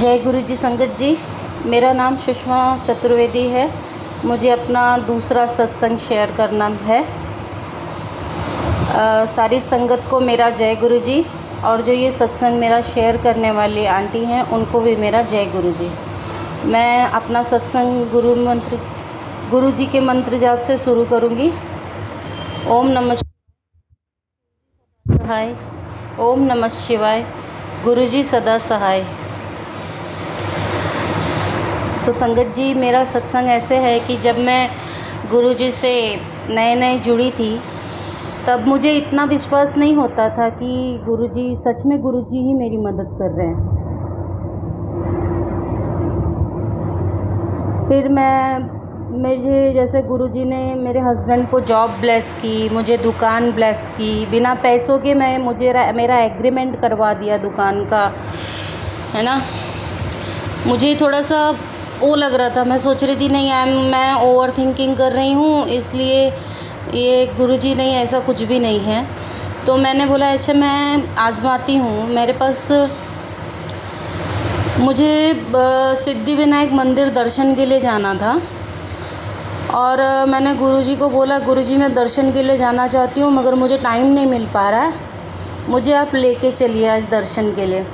जय गुरु जी संगत जी। मेरा नाम सुषमा चतुर्वेदी है। मुझे अपना दूसरा सत्संग शेयर करना है। सारी संगत को मेरा जय गुरु जी, और जो ये सत्संग मेरा शेयर करने वाली आंटी हैं उनको भी मेरा जय गुरु जी। मैं अपना सत्संग गुरु जी के मंत्र जाप से शुरू करूँगी। ओम नमः सहाय, ओम नमः शिवाय, गुरु जी सदा सहाय। तो संगत जी, मेरा सत्संग ऐसे है कि जब मैं गुरु जी से नए जुड़ी थी तब मुझे इतना विश्वास नहीं होता था कि गुरु जी सच में गुरु जी ही मेरी मदद कर रहे हैं। फिर मुझे जैसे गुरु जी ने मेरे हस्बैंड को जॉब ब्लेस की, मुझे दुकान ब्लेस की, बिना पैसों के मेरा एग्रीमेंट करवा दिया दुकान का, है ना। मुझे थोड़ा सा वो लग रहा था, मैं सोच रही थी नहीं मैं ओवर थिंकिंग कर रही हूँ, इसलिए ये गुरु जी नहीं, ऐसा कुछ भी नहीं है। तो मैंने बोला अच्छा मैं आजमाती हूँ। मेरे पास मुझे सिद्धि विनायक मंदिर दर्शन के लिए जाना था, और मैंने गुरुजी को बोला गुरुजी मैं दर्शन के लिए जाना चाहती हूँ मगर मुझे टाइम नहीं मिल पा रहा है, मुझे आप लेके चलिए आज दर्शन के लिए।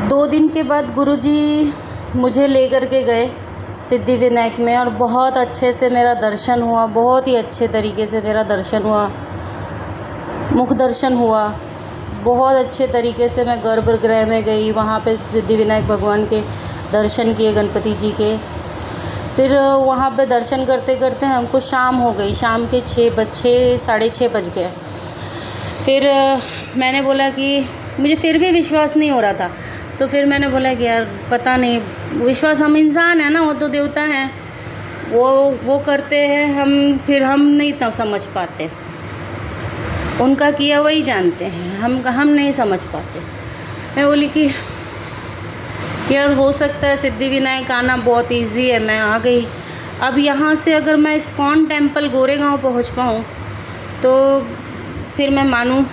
2 दिन के बाद गुरुजी मुझे ले कर के गए सिद्धि विनायक में, और बहुत अच्छे से मेरा दर्शन हुआ, बहुत ही अच्छे तरीके से मेरा दर्शन हुआ, मुख दर्शन हुआ। बहुत अच्छे तरीके से मैं गर्भगृह में गई, वहाँ पे सिद्धि विनायक भगवान के दर्शन किए, गणपति जी के। फिर वहाँ पे दर्शन करते करते हमको शाम हो गई, शाम के 6 6:30 बज गए। फिर मैंने बोला कि मुझे फिर भी विश्वास नहीं हो रहा था, तो फिर मैंने बोला कि यार पता नहीं, विश्वास हम इंसान है ना, वो तो देवता हैं, वो करते हैं, हम नहीं तो समझ पाते, उनका किया वही जानते हैं, हम नहीं समझ पाते। मैं बोली कि यार हो सकता है सिद्धि विनायक आना बहुत इजी है। मैं आ गई। अब यहाँ से अगर मैं इस्कॉन टेम्पल गोरेगांव पहुँच पाऊँ तो फिर मैं मानूँ।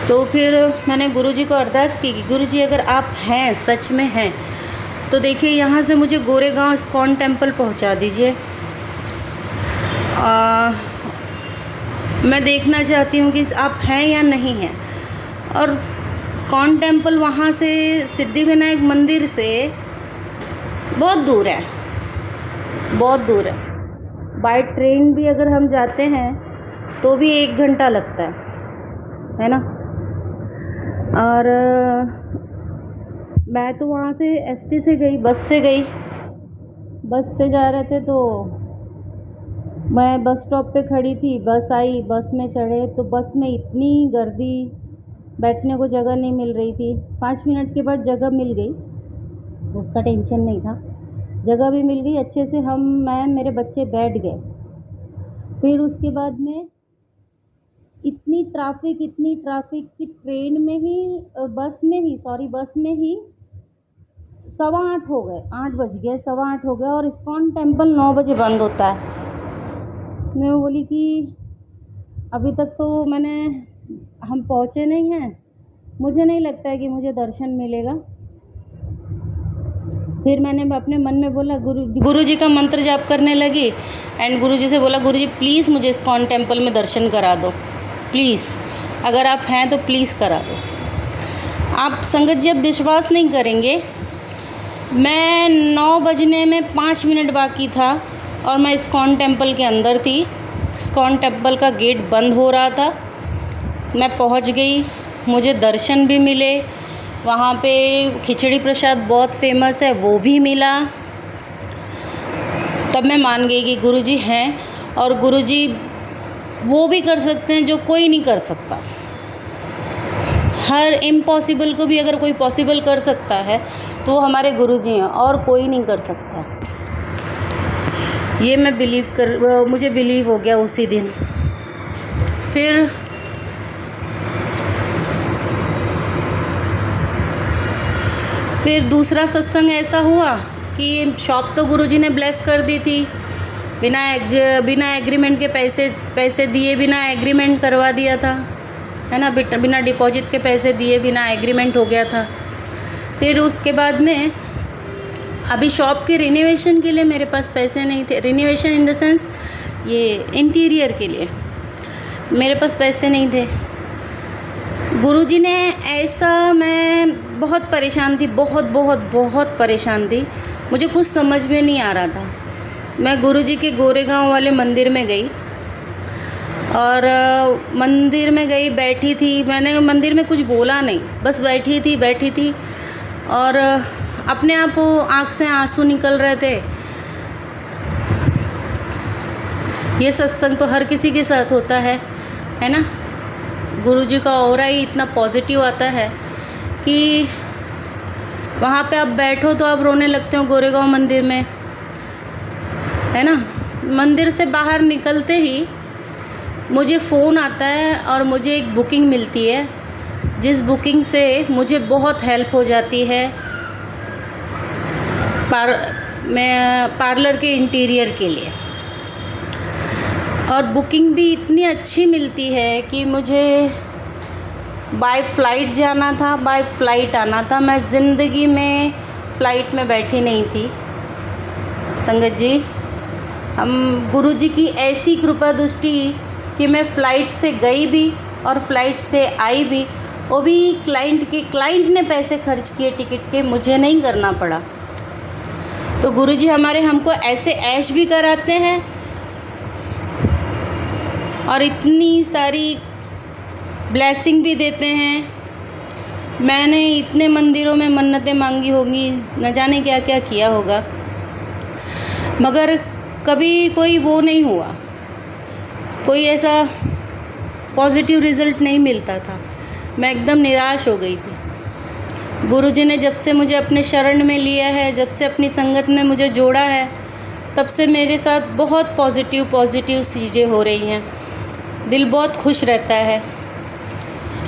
तो फिर मैंने गुरुजी को अरदास की कि गुरुजी अगर आप हैं, सच में हैं, तो देखिए यहाँ से मुझे गोरेगांव इस्कॉन टेम्पल पहुँचा दीजिए। मैं देखना चाहती हूँ कि आप हैं या नहीं हैं। और इस्कॉन टेम्पल वहाँ से सिद्धि विनायक मंदिर से बहुत दूर है, बहुत दूर है। बाय ट्रेन भी अगर हम जाते हैं तो भी 1 घंटा लगता है ना। और मैं तो वहाँ से एसटी से गई, बस से गई। बस से जा रहे थे तो मैं बस स्टॉप पे खड़ी थी, बस आई, बस में चढ़े तो बस में इतनी गर्दी, बैठने को जगह नहीं मिल रही थी। 5 मिनट के बाद जगह मिल गई, उसका टेंशन नहीं था, जगह भी मिल गई अच्छे से। मैं मेरे बच्चे बैठ गए। फिर उसके बाद में इतनी ट्रैफिक कि ट्रेन में ही बस में ही 8:15 हो गए, 8 बज गए, 8:15 हो गए, और इस्कॉन टेम्पल 9 बजे बंद होता है। मैं बोली कि अभी तक तो हम पहुँचे नहीं हैं, मुझे नहीं लगता है कि मुझे दर्शन मिलेगा। फिर मैंने अपने मन में बोला, गुरु जी का मंत्र जाप करने लगी, एंड गुरु जी से बोला गुरु जी प्लीज़ मुझे इस्कॉन टेम्पल में दर्शन करा दो, प्लीज़, अगर आप हैं तो प्लीज़ करा दो। आप संगत जी अब विश्वास नहीं करेंगे, मैं 9 बजने में 5 मिनट बाकी था और मैं इस्कॉन टेम्पल के अंदर थी। इस्कॉन टेम्पल का गेट बंद हो रहा था। मैं पहुंच गई, मुझे दर्शन भी मिले, वहाँ पे खिचड़ी प्रसाद बहुत फेमस है, वो भी मिला। तब मैं मान गई कि गुरुजी हैं, और गुरुजी वो भी कर सकते हैं जो कोई नहीं कर सकता। हर इम्पॉसिबल को भी अगर कोई पॉसिबल कर सकता है तो वो हमारे गुरुजी हैं, और कोई नहीं कर सकता। ये मैं मुझे बिलीव हो गया उसी दिन। फिर दूसरा सत्संग ऐसा हुआ कि शॉप तो गुरुजी ने ब्लेस कर दी थी, बिना एग्रीमेंट के पैसे दिए, बिना एग्रीमेंट करवा दिया था, है ना, बिना डिपॉजिट के पैसे दिए, बिना एग्रीमेंट हो गया था। फिर उसके बाद में अभी शॉप के रिनोवेशन के लिए मेरे पास पैसे नहीं थे। रिनोवेशन इन द सेंस ये इंटीरियर के लिए मेरे पास पैसे नहीं थे। गुरुजी ने ऐसा, मैं बहुत परेशान थी, बहुत बहुत बहुत परेशान थी। मुझे कुछ समझ में नहीं आ रहा था। मैं गुरुजी के गोरेगांव वाले मंदिर में गई और मंदिर में गई, बैठी थी। मैंने मंदिर में कुछ बोला नहीं, बस बैठी थी और अपने आप आँख से आंसू निकल रहे थे। ये सत्संग तो हर किसी के साथ होता है ना। गुरुजी का ऑरा ही इतना पॉजिटिव आता है कि वहाँ पे आप बैठो तो आप रोने लगते हो गोरेगांव मंदिर में, है ना। मंदिर से बाहर निकलते ही मुझे फ़ोन आता है और मुझे एक बुकिंग मिलती है, जिस बुकिंग से मुझे बहुत हेल्प हो जाती है पार्लर के इंटीरियर के लिए। और बुकिंग भी इतनी अच्छी मिलती है कि मुझे बाय फ्लाइट जाना था, बाय फ्लाइट आना था। मैं ज़िंदगी में फ़्लाइट में बैठी नहीं थी संगत जी। हम गुरुजी की ऐसी कृपा दृष्टि कि मैं फ़्लाइट से गई भी और फ़्लाइट से आई भी, वो भी क्लाइंट ने पैसे खर्च किए टिकट के, मुझे नहीं करना पड़ा। तो गुरुजी हमको ऐसे ऐश भी कराते हैं और इतनी सारी ब्लेसिंग भी देते हैं। मैंने इतने मंदिरों में मन्नतें मांगी होंगी, न जाने क्या क्या किया होगा, मगर कभी कोई वो नहीं हुआ, कोई ऐसा पॉजिटिव रिज़ल्ट नहीं मिलता था। मैं एकदम निराश हो गई थी। गुरुजी ने जब से मुझे अपने शरण में लिया है, जब से अपनी संगत में मुझे जोड़ा है, तब से मेरे साथ बहुत पॉजिटिव चीज़ें हो रही हैं। दिल बहुत खुश रहता है।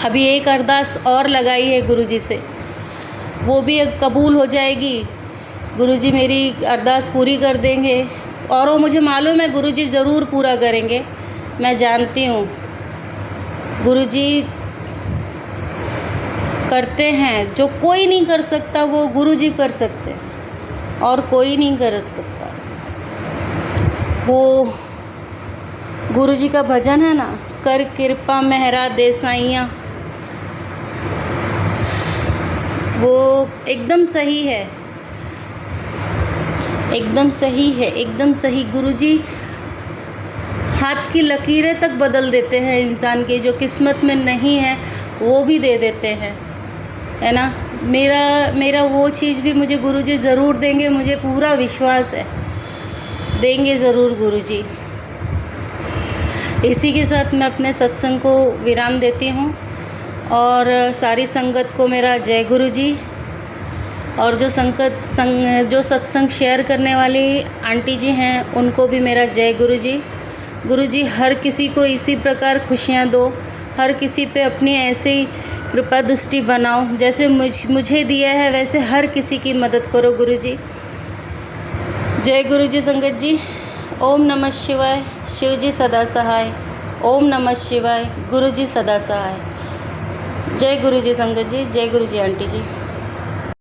अभी एक अरदास और लगाई है गुरुजी से, वो भी कबूल हो जाएगी। गुरुजी मेरी अरदास पूरी कर देंगे और वो मुझे मालूम है गुरुजी ज़रूर पूरा करेंगे। मैं जानती हूँ गुरुजी करते हैं, जो कोई नहीं कर सकता वो गुरुजी कर सकते हैं और कोई नहीं कर सकता। वो गुरुजी का भजन है ना, कर कृपा मेहरा दे साइयाँ, वो एकदम सही है, एकदम सही है, एकदम सही। गुरुजी हाथ की लकीरें तक बदल देते हैं इंसान की, जो किस्मत में नहीं है वो भी दे देते हैं, है ना। मेरा वो चीज़ भी मुझे गुरुजी ज़रूर देंगे, मुझे पूरा विश्वास है, देंगे ज़रूर गुरुजी। इसी के साथ मैं अपने सत्संग को विराम देती हूँ और सारी संगत को मेरा जय गुरुजी। और जो सत्संग शेयर करने वाली आंटी जी हैं उनको भी मेरा जय गुरुजी। गुरुजी हर किसी को इसी प्रकार खुशियाँ दो, हर किसी पे अपनी ऐसे ही कृपा दृष्टि बनाओ, जैसे मुझे दिया है वैसे हर किसी की मदद करो गुरुजी। जय गुरुजी संगत जी। ओम नमः शिवाय। शिवजी सदा सहाय। ओम नमः शिवाय। गुरुजी सदा सहाय। जय गुरुजी संगत जी। जय गुरुजी आंटी जी।